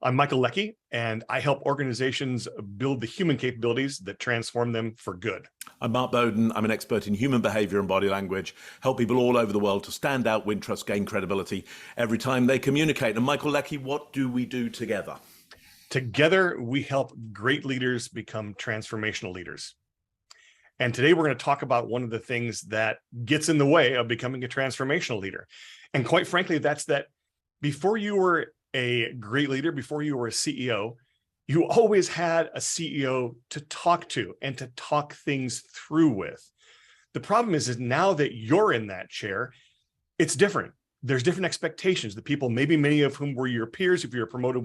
I'm Michael Leckie, and I help organizations build the human capabilities that transform them for good. I'm Mark Bowden. I'm an expert in human behavior and body language, help people all over the world to stand out, win trust, gain credibility every time they communicate. And Michael Leckie, what do we do together? Together, we help great leaders become transformational leaders. And today we're going to talk about one of the things that gets in the way of becoming a transformational leader. And quite frankly, that's that before you were a great leader, before you were a CEO, you always had a CEO to talk to and to talk things through with. The problem is now that you're in that chair, it's different. There's different expectations. The people, maybe many of whom were your peers, if you're promoted from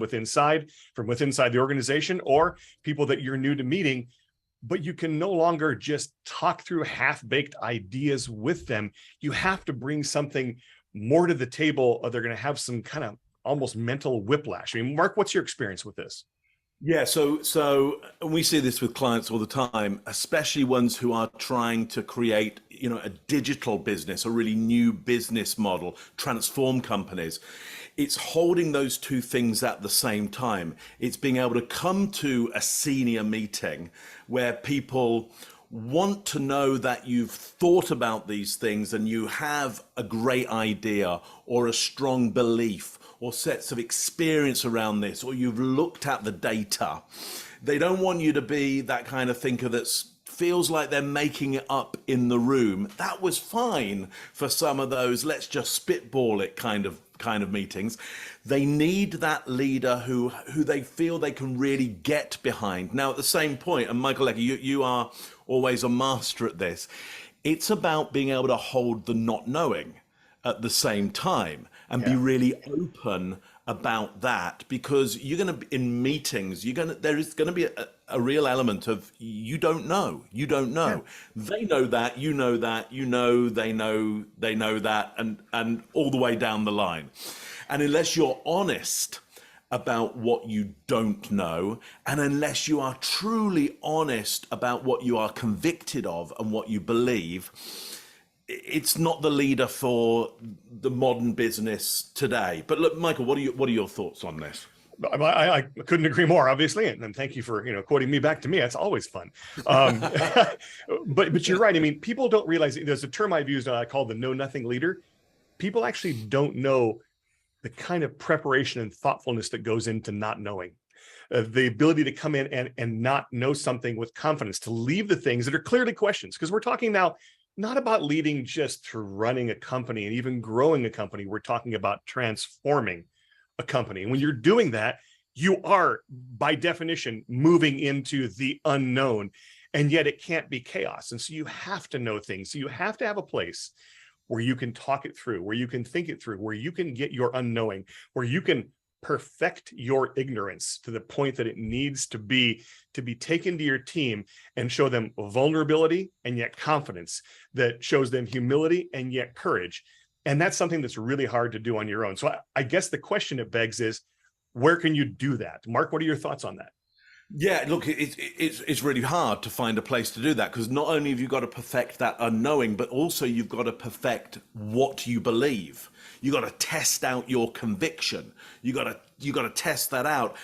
within inside the organization, or people that you're new to meeting, but you can no longer just talk through half-baked ideas with them. You have to bring something more to the table, or they're going to have some kind of almost mental whiplash. I mean, Mark, what's your experience with this? Yeah, so we see this with clients all the time, especially ones who are trying to create, a digital business, a really new business model, transform companies. It's holding those two things at the same time. It's being able to come to a senior meeting where people want to know that you've thought about these things and you have a great idea or a strong belief or sets of experience around this, or you've looked at the data. They don't want you to be that kind of thinker that feels like they're making it up in the room. That was fine for some of those let's just spitball it kind of meetings. They need that leader who they feel they can really get behind. Now, at the same point, and Michael Leckie, you are always a master at this, it's about being able to hold the not knowing at the same time and be really open about that, because you're going to be in meetings, there is going to be a real element of you don't know. They know that, you know that, they know that, and all the way down the line. And unless you're honest about what you don't know, and unless you are truly honest about what you are convicted of and what you believe, it's not the leader for the modern business today. But look, Michael, what are your thoughts on this? I couldn't agree more, obviously, and thank you for quoting me back to me. That's always fun. But you're right. I mean, people don't realize there's a term I've used called the know nothing leader. People actually don't know the kind of preparation and thoughtfulness that goes into not knowing. The ability to come in and not know something with confidence, to leave the things that are clearly questions, because we're talking now not about leading just through running a company and even growing a company. We're talking about transforming a company. And when you're doing that, you are, by definition, moving into the unknown, and yet it can't be chaos. And so you have to know things. So you have to have a place where you can talk it through, where you can think it through, where you can get your unknowing, where you can perfect your ignorance to the point that it needs to be taken to your team and show them vulnerability and yet confidence, that shows them humility and yet courage. And that's something that's really hard to do on your own. So I guess the question it begs is, where can you do that? Mark, what are your thoughts on that? Yeah, look, it's really hard to find a place to do that, because not only have you got to perfect that unknowing, but also you've got to perfect what you believe. You got to test out your conviction. You got to test that out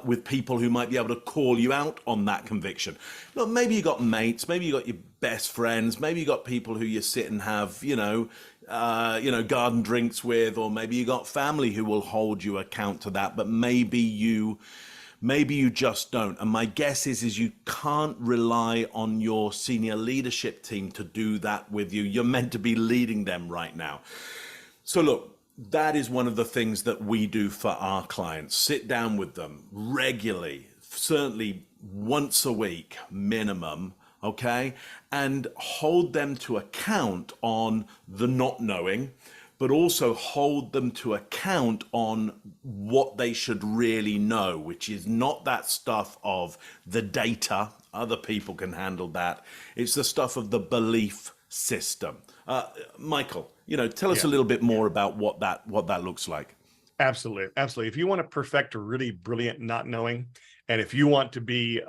with people who might be able to call you out on that conviction. Look, maybe you got mates, maybe you got your best friends, maybe you got people who you sit and have, garden drinks with, or maybe you got family who will hold you account to that, but maybe you just don't. And my guess is you can't rely on your senior leadership team to do that with you. You're meant to be leading them right now. So look, that is one of the things that we do for our clients. Sit down with them regularly, certainly once a week minimum, okay? And hold them to account on the not knowing, but also hold them to account on what they should really know, which is not that stuff of the data. Other people can handle that. It's the stuff of the belief system. Michael, tell us a little bit more about what that looks like. Absolutely. Absolutely. If you want to perfect a really brilliant not knowing, and if you want to be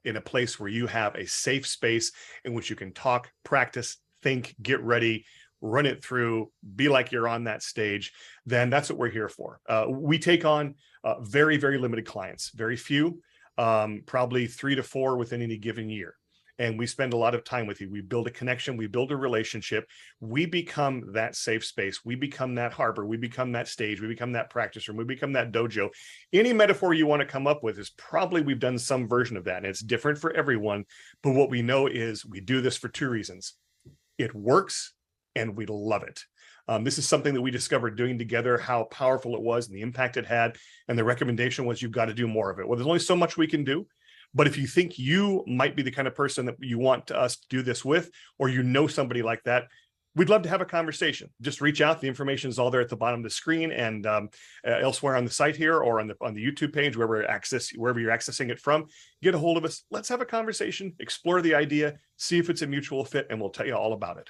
in a place where you have a safe space in which you can talk, practice, think, get ready, run it through, be like you're on that stage, then that's what we're here for. We take on Very, very limited clients, very few, probably 3 to 4 within any given year. And we spend a lot of time with you. We build a connection, we build a relationship. We become that safe space. We become that harbor. We become that stage. We become that practice room. We become that dojo. Any metaphor you want to come up with is probably we've done some version of that. And it's different for everyone. But what we know is we do this for 2 reasons. It works and we love it. This is something that we discovered doing together, how powerful it was and the impact it had. And the recommendation was you've got to do more of it. Well, there's only so much we can do. But if you think you might be the kind of person that you want us to do this with, or you know somebody like that, we'd love to have a conversation. Just reach out. The information is all there at the bottom of the screen and elsewhere on the site here or on the YouTube page, wherever you're accessing it from. Get a hold of us. Let's have a conversation, explore the idea, see if it's a mutual fit, and we'll tell you all about it.